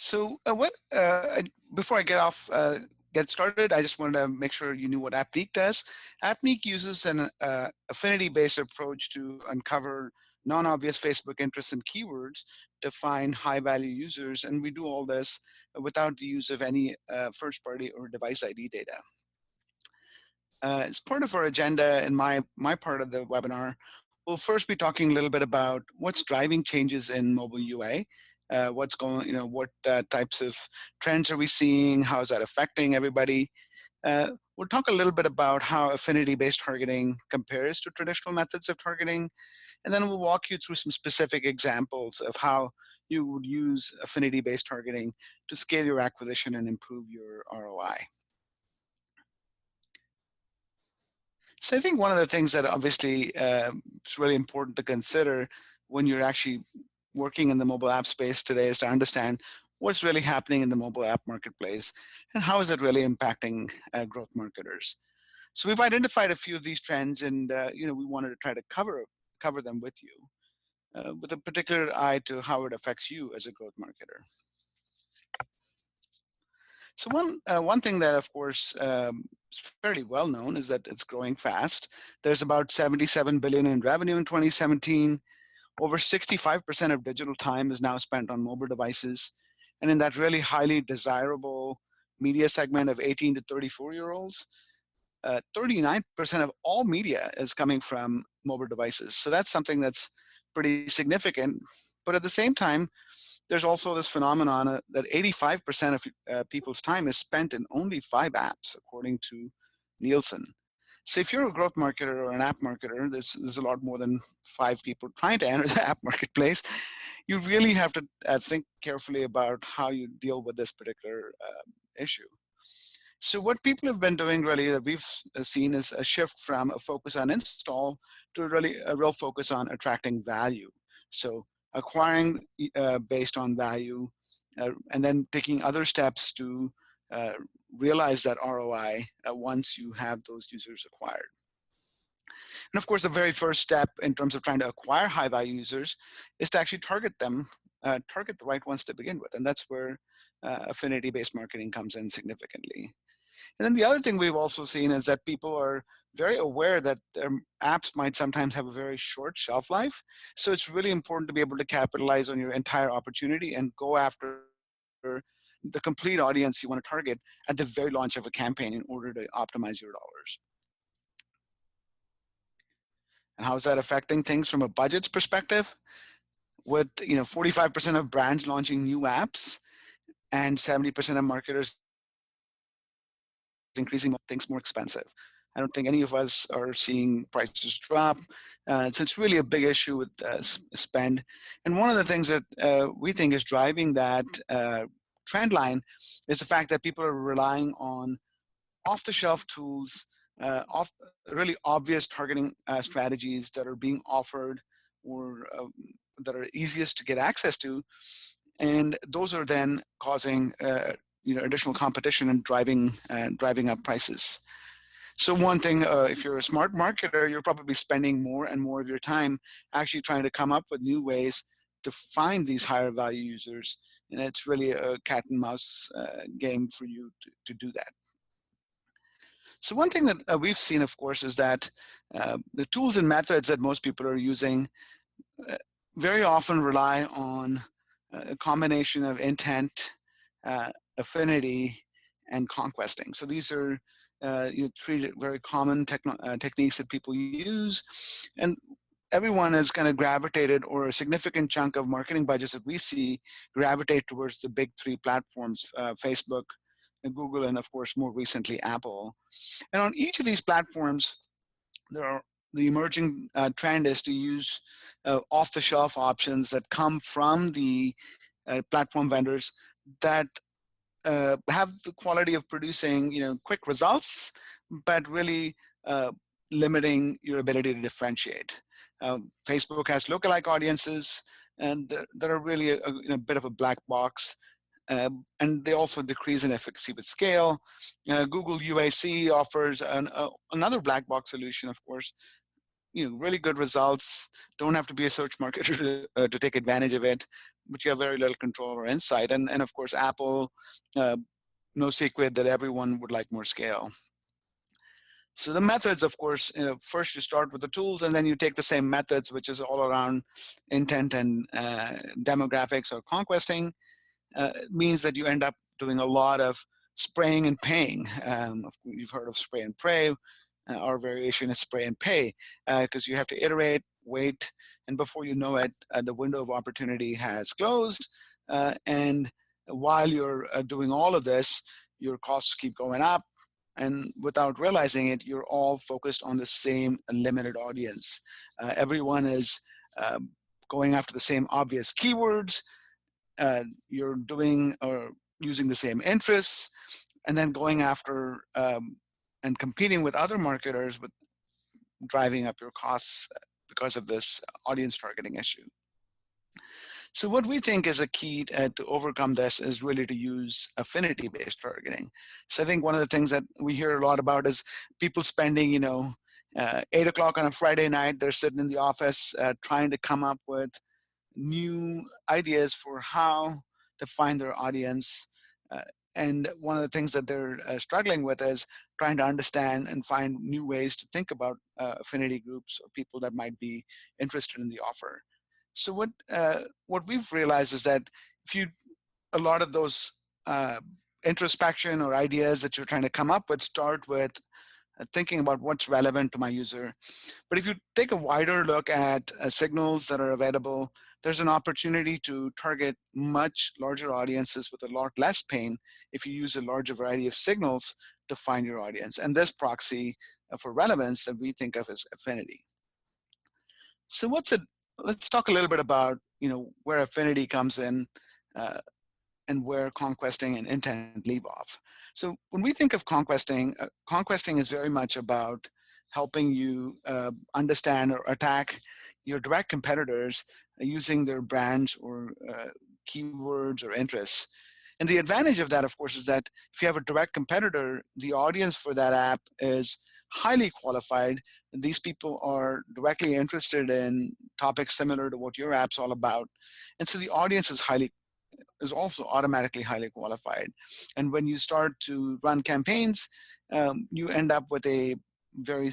So before I get started, I just wanted to make sure you knew what AppNeek does. AppNeek uses an affinity-based approach to uncover non-obvious Facebook interests and keywords to find high-value users, and we do all this without the use of any first-party or device ID data. As part of our agenda in my part of the webinar, we'll first be talking a little bit about what's driving changes in mobile UA. What's going, what types of trends are we seeing? How is that affecting everybody? We'll talk a little bit about how affinity-based targeting compares to traditional methods of targeting, and then we'll walk you through some specific examples of how you would use affinity-based targeting to scale your acquisition and improve your ROI. So I think one of the things that obviously is really important to consider when you're actually working in the mobile app space today is to understand what's really happening in the mobile app marketplace and how is it really impacting growth marketers. So we've identified a few of these trends, and we wanted to try to cover them with you, with a particular eye to how it affects you as a growth marketer. So one thing that, of course, is fairly well known is that it's growing fast. There's about 77 billion in revenue in 2017. Over 65% of digital time is now spent on mobile devices. And in that really highly desirable media segment of 18 to 34-year-olds, 39% of all media is coming from mobile devices. So that's something that's pretty significant. But at the same time, there's also this phenomenon that 85% of people's time is spent in only 5 apps, according to Nielsen. So if you're a growth marketer or an app marketer, there's a lot more than 5 people trying to enter the app marketplace. You really have to think carefully about how you deal with this particular issue. So what people have been doing really that we've seen is a shift from a focus on install to really a real focus on attracting value. So acquiring based on value, and then taking other steps to realize that ROI once you have those users acquired. And of course, the very first step in terms of trying to acquire high value users is to actually target them, target the right ones to begin with. And that's where affinity-based marketing comes in significantly. And then the other thing we've also seen is that people are very aware that their apps might sometimes have a very short shelf life. So it's really important to be able to capitalize on your entire opportunity and go after the complete audience you want to target at the very launch of a campaign in order to optimize your dollars. And how is that affecting things from a budget's perspective? With 45% of brands launching new apps and 70% of marketers increasing things more expensive. I don't think any of us are seeing prices drop. So it's really a big issue with spend. And one of the things that we think is driving that trend line is the fact that people are relying on off-the-shelf tools, really obvious targeting strategies that are being offered or that are easiest to get access to. And those are then causing additional competition and driving up prices. So one thing, if you're a smart marketer, you're probably spending more and more of your time actually trying to come up with new ways to find these higher value users. And it's really a cat and mouse game for you to do that. So one thing that we've seen, of course, is that the tools and methods that most people are using very often rely on a combination of intent, affinity, and conquesting. So these are 3 very common techniques that people use, and everyone has kind of gravitated, or a significant chunk of marketing budgets that we see gravitate towards the big 3 platforms, Facebook, Google, and of course more recently Apple. And on each of these platforms, the emerging trend is to use off-the-shelf options that come from the platform vendors that have the quality of producing quick results, but really limiting your ability to differentiate. Facebook has lookalike audiences, and that are really a bit of a black box. And they also decrease in efficacy with scale. Google UAC offers another black box solution, of course. Really good results. Don't have to be a search marketer to take advantage of it, but you have very little control or insight. And of course, Apple, uh, no secret that everyone would like more scale. So the methods, of course, first you start with the tools, and then you take the same methods, which is all around intent and demographics or conquesting. Means that you end up doing a lot of spraying and paying. You've heard of spray and pray. Our variation is spray and pay, because you have to iterate, wait, and before you know it, the window of opportunity has closed. And while you're doing all of this, your costs keep going up. And without realizing it, you're all focused on the same limited audience. Everyone is going after the same obvious keywords. You're doing or using the same interests, and then going after and competing with other marketers, with driving up your costs because of this audience targeting issue. So what we think is a key to overcome this is really to use affinity-based targeting. So I think one of the things that we hear a lot about is people spending, 8 o'clock on a Friday night, they're sitting in the office trying to come up with new ideas for how to find their audience. And one of the things that they're struggling with is trying to understand and find new ways to think about affinity groups or people that might be interested in the offer. So what we've realized is that a lot of those introspection or ideas that you're trying to come up with start with thinking about what's relevant to my user. But if you take a wider look at signals that are available, there's an opportunity to target much larger audiences with a lot less pain if you use a larger variety of signals to find your audience. And this proxy for relevance that we think of as affinity. So let's talk a little bit about where affinity comes in and where conquesting and intent leave off. So when we think of conquesting, conquesting is very much about helping you understand or attack your direct competitors using their brands or keywords or interests. And the advantage of that, of course, is that if you have a direct competitor, the audience for that app is highly qualified. These people are directly interested in topics similar to what your app's all about. And so the audience is also automatically highly qualified. And when you start to run campaigns, you end up with a very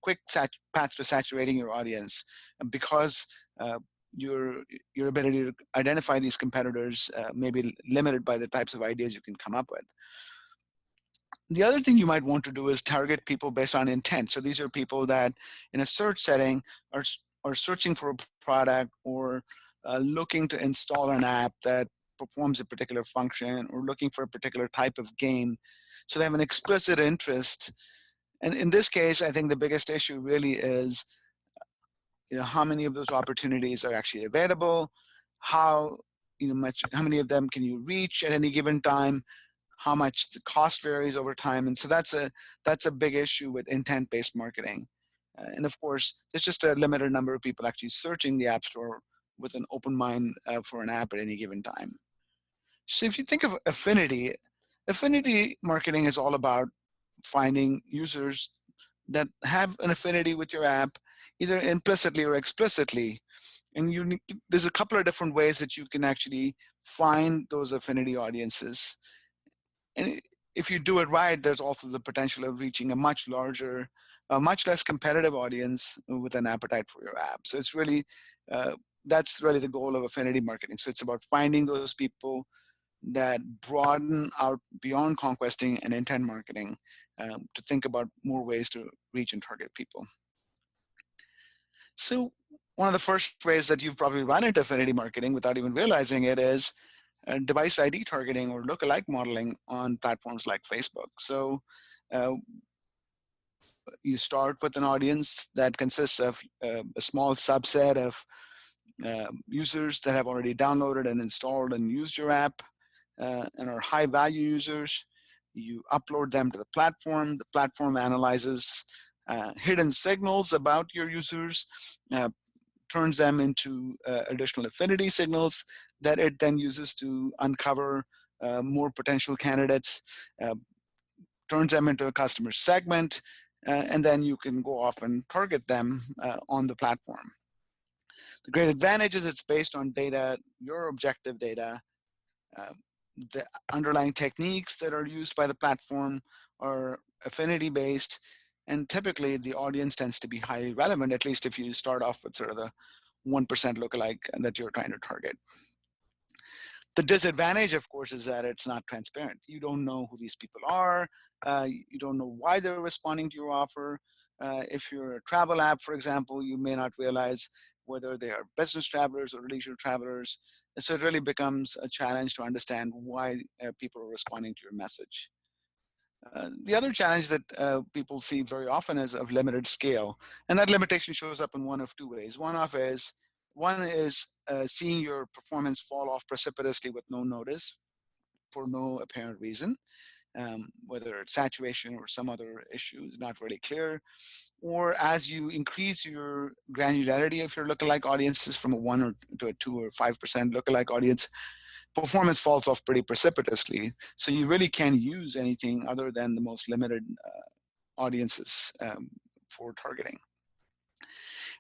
quick path to saturating your audience, because your ability to identify these competitors may be limited by the types of ideas you can come up with. The other thing you might want to do is target people based on intent. So these are people that in a search setting are searching for a product or looking to install an app that performs a particular function or looking for a particular type of game. So they have an explicit interest. And in this case, I think the biggest issue really is how many of those opportunities are actually available, how many of them can you reach at any given time, how much the cost varies over time. And so that's a big issue with intent-based marketing. And of course, there's just a limited number of people actually searching the App Store with an open mind for an app at any given time. So if you think of affinity marketing is all about finding users that have an affinity with your app, either implicitly or explicitly. And there's a couple of different ways that you can actually find those affinity audiences. And if you do it right, there's also the potential of reaching a much larger, much less competitive audience with an appetite for your app. So it's really, that's really the goal of affinity marketing. So it's about finding those people that broaden out beyond conquesting and intent marketing to think about more ways to reach and target people. So one of the first ways that you've probably run into affinity marketing without even realizing it is device ID targeting or lookalike modeling on platforms like Facebook. So you start with an audience that consists of a small subset of users that have already downloaded and installed and used your app and are high value users. You upload them to the platform. The platform analyzes hidden signals about your users, turns them into additional affinity signals that it then uses to uncover more potential candidates, turns them into a customer segment, and then you can go off and target them on the platform. The great advantage is it's based on data, your objective data. Uh, the underlying techniques that are used by the platform are affinity based, and typically the audience tends to be highly relevant, at least if you start off with sort of the 1% lookalike that you're trying to target. The disadvantage, of course, is that it's not transparent. You don't know who these people are. You don't know why they're responding to your offer. If you're a travel app, for example, you may not realize whether they are business travelers or leisure travelers. And so it really becomes a challenge to understand why people are responding to your message. The other challenge that people see very often is of limited scale, and that limitation shows up in one of two ways. One is seeing your performance fall off precipitously with no notice for no apparent reason, whether it's saturation or some other issue is not really clear. Or as you increase your granularity of your lookalike audiences from a 1 or to a 2 or 5% lookalike audience, performance falls off pretty precipitously. So you really can't use anything other than the most limited audiences for targeting.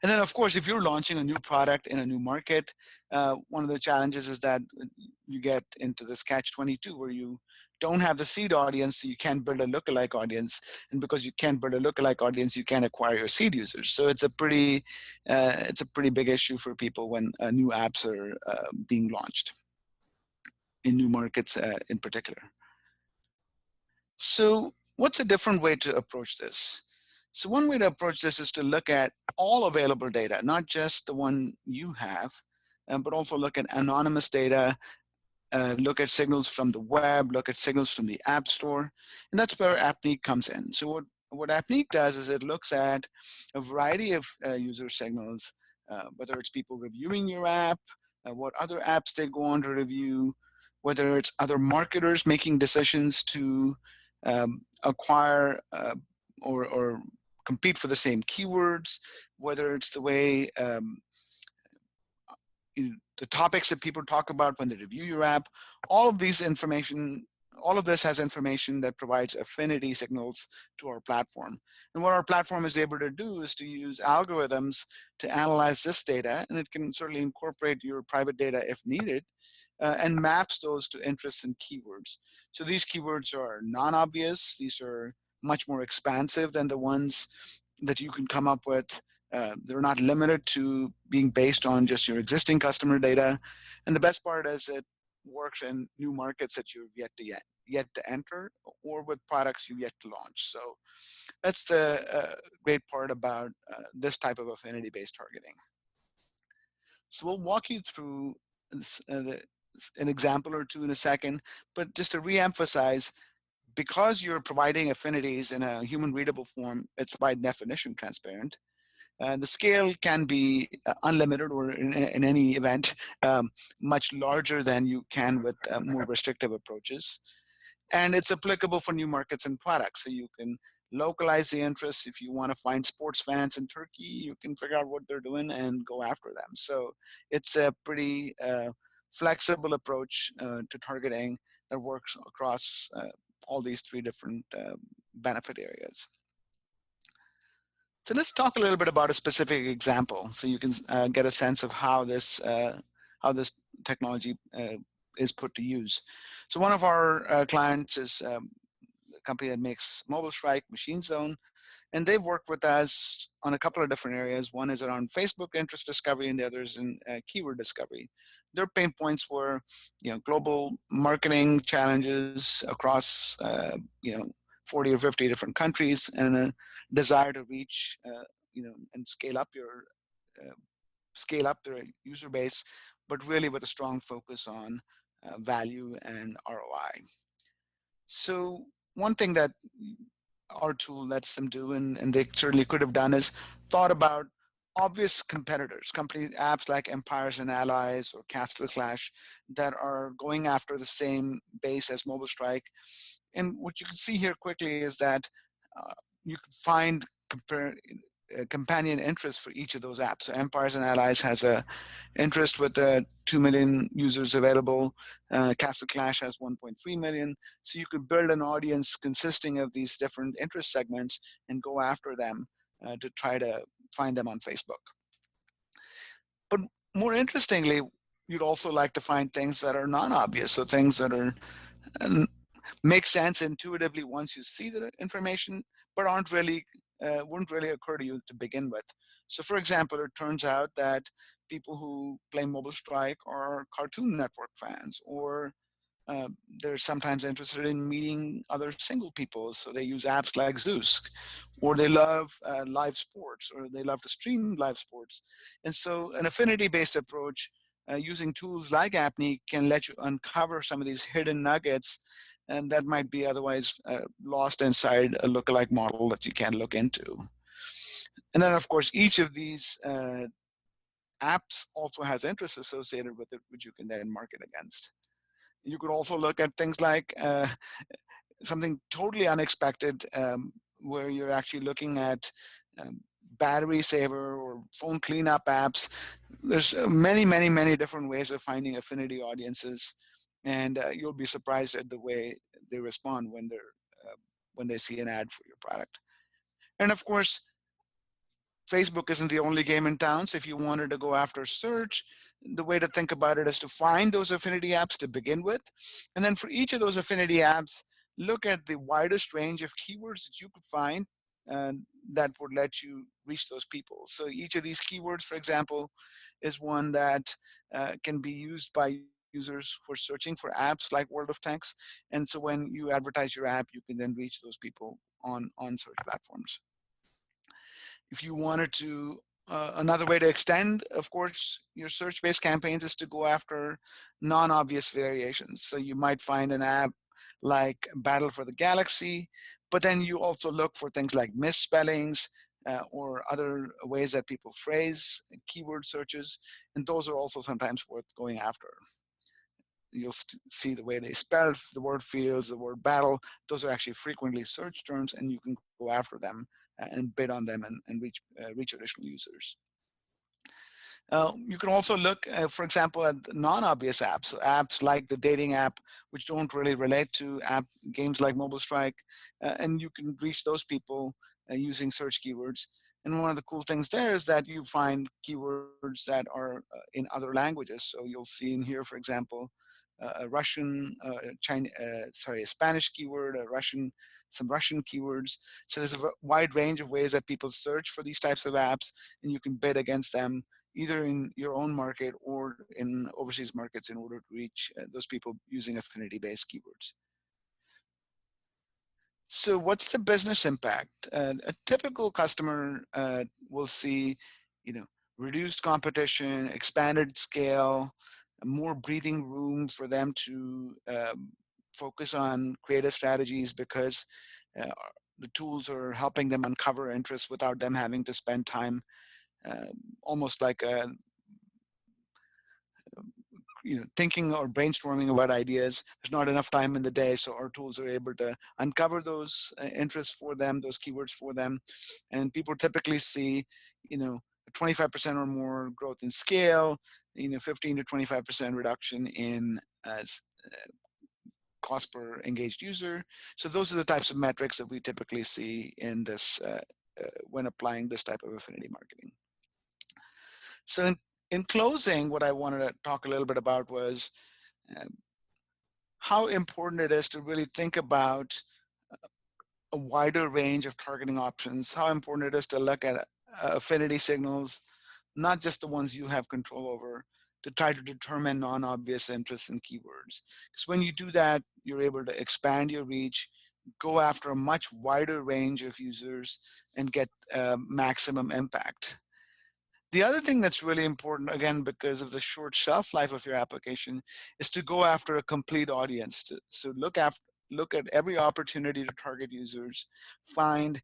And then, of course, if you're launching a new product in a new market, one of the challenges is that you get into this catch-22 where you don't have the seed audience, so you can't build a lookalike audience. And because you can't build a lookalike audience, you can't acquire your seed users. So it's a pretty big issue for people when new apps are being launched in new markets in particular. So what's a different way to approach this? So one way to approach this is to look at all available data, not just the one you have, but also look at anonymous data, look at signals from the web, look at signals from the App Store, and that's where Appneek comes in. So what Appneek does is it looks at a variety of user signals, whether it's people reviewing your app, what other apps they go on to review, whether it's other marketers making decisions to acquire or compete for the same keywords, whether it's the way the topics that people talk about when they review your app. All of this has information that provides affinity signals to our platform. And what our platform is able to do is to use algorithms to analyze this data, and it can certainly incorporate your private data if needed, and maps those to interests and keywords. So these keywords are non-obvious. These are much more expansive than the ones that you can come up with. They're not limited to being based on just your existing customer data. And the best part is it works in new markets that you've yet to enter, or with products you've yet to launch. So that's the great part about this type of affinity-based targeting. So we'll walk you through this, an example or two in a second, but just to reemphasize, because you're providing affinities in a human readable form, it's by definition transparent. The scale can be unlimited, or in any event, much larger than you can with more restrictive approaches. And it's applicable for new markets and products. So you can localize the interests. If you want to find sports fans in Turkey, you can figure out what they're doing and go after them. So it's a pretty flexible approach to targeting that works across all these three different benefit areas. So let's talk a little bit about a specific example, so you can get a sense of how this technology is put to use. So one of our clients is a company that makes Mobile Strike, Machine Zone, and they've worked with us on a couple of different areas. One is around Facebook interest discovery, and the other is in keyword discovery. Their pain points were, global marketing challenges across, 40 or 50 different countries, and a desire to reach, and scale up their user base, but really with a strong focus on value and ROI. So one thing that our tool lets them do, and they certainly could have done, is thought about obvious competitors, apps like Empires and Allies or Castle Clash, that are going after the same base as Mobile Strike. And what you can see here quickly is that you can find companion interests for each of those apps. So Empires and Allies has a interest with 2 million users available. Castle Clash has 1.3 million. So you could build an audience consisting of these different interest segments and go after them to try to find them on Facebook. But more interestingly, you'd also like to find things that are non-obvious, so things that are uh, make sense intuitively once you see the information, but aren't really wouldn't really occur to you to begin with. So, for example, it turns out that people who play Mobile Strike are Cartoon Network fans, or uh, they're sometimes interested in meeting other single people, so they use apps like Zeus, or they love live sports, or they love to stream live sports. And so an affinity-based approach using tools like Apney can let you uncover some of these hidden nuggets and that might be otherwise lost inside a lookalike model that you can look into. And then, of course, each of these apps also has interests associated with it, which you can then market against. You could also look at things like something totally unexpected, where you're actually looking at um, battery saver or phone cleanup apps. There's many different ways of finding affinity audiences, and you'll be surprised at the way they respond when they see an ad for your product. And of course, Facebook isn't the only game in town. So if you wanted to go after search, the way to think about it is to find those affinity apps to begin with. And then for each of those affinity apps, look at the widest range of keywords that you could find uh, that would let you reach those people. So each of these keywords, for example, is one that can be used by users for searching for apps like World of Tanks. And so when you advertise your app, you can then reach those people on search platforms. If you wanted to, another way to extend, of course, your search-based campaigns is to go after non-obvious variations. So you might find an app like Battle for the Galaxy, but then you also look for things like misspellings or other ways that people phrase keyword searches, and those are also sometimes worth going after. You'll see the way they spell the word fields, the word battle. Those are actually frequently search terms, and you can go after them and bid on them and reach additional users. You can also look, for example, at non-obvious apps, so apps like the dating app, which don't really relate to games like Mobile Strike, and you can reach those people using search keywords. And one of the cool things there is that you find keywords that are in other languages. So you'll see in here, for example, a Russian, a Spanish keyword, some Russian keywords. So there's a wide range of ways that people search for these types of apps, and you can bid against them either in your own market or in overseas markets in order to reach those people using affinity-based keywords. So what's the business impact? A typical customer will see, reduced competition, expanded scale, more breathing room for them to focus on creative strategies because uh, the tools are helping them uncover interest without them having to spend time uh, almost like a thinking or brainstorming about ideas. There's not enough time in the day, so our tools are able to uncover those interests for them, those keywords for them, and people typically see, 25% or more growth in scale, 15 to 25% reduction in cost per engaged user. So those are the types of metrics that we typically see in this when applying this type of affinity marketing. So in closing, what I wanted to talk a little bit about was uh, how important it is to really think about a wider range of targeting options, how important it is to look at affinity signals, not just the ones you have control over, to try to determine non-obvious interests in keywords. Because when you do that, you're able to expand your reach, go after a much wider range of users, and get maximum impact. The other thing that's really important, again, because of the short shelf life of your application, is to go after a complete audience. So look at every opportunity to target users, find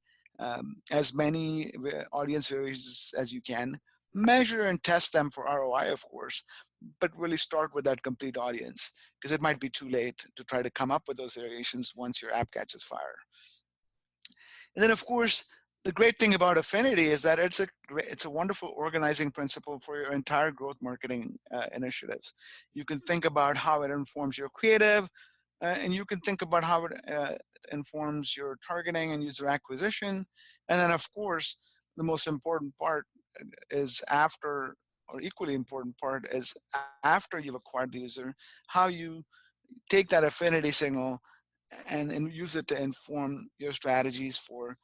as many audience variations as you can, measure and test them for ROI, of course, but really start with that complete audience, because it might be too late to try to come up with those variations once your app catches fire. And then, of course, the great thing about affinity is that it's a wonderful organizing principle for your entire growth marketing initiatives. You can think about how it informs your creative, and you can think about how it informs your targeting and user acquisition. And then, of course, the most important part is after or equally important part is after you've acquired the user, how you take that affinity signal and use it to inform your strategies for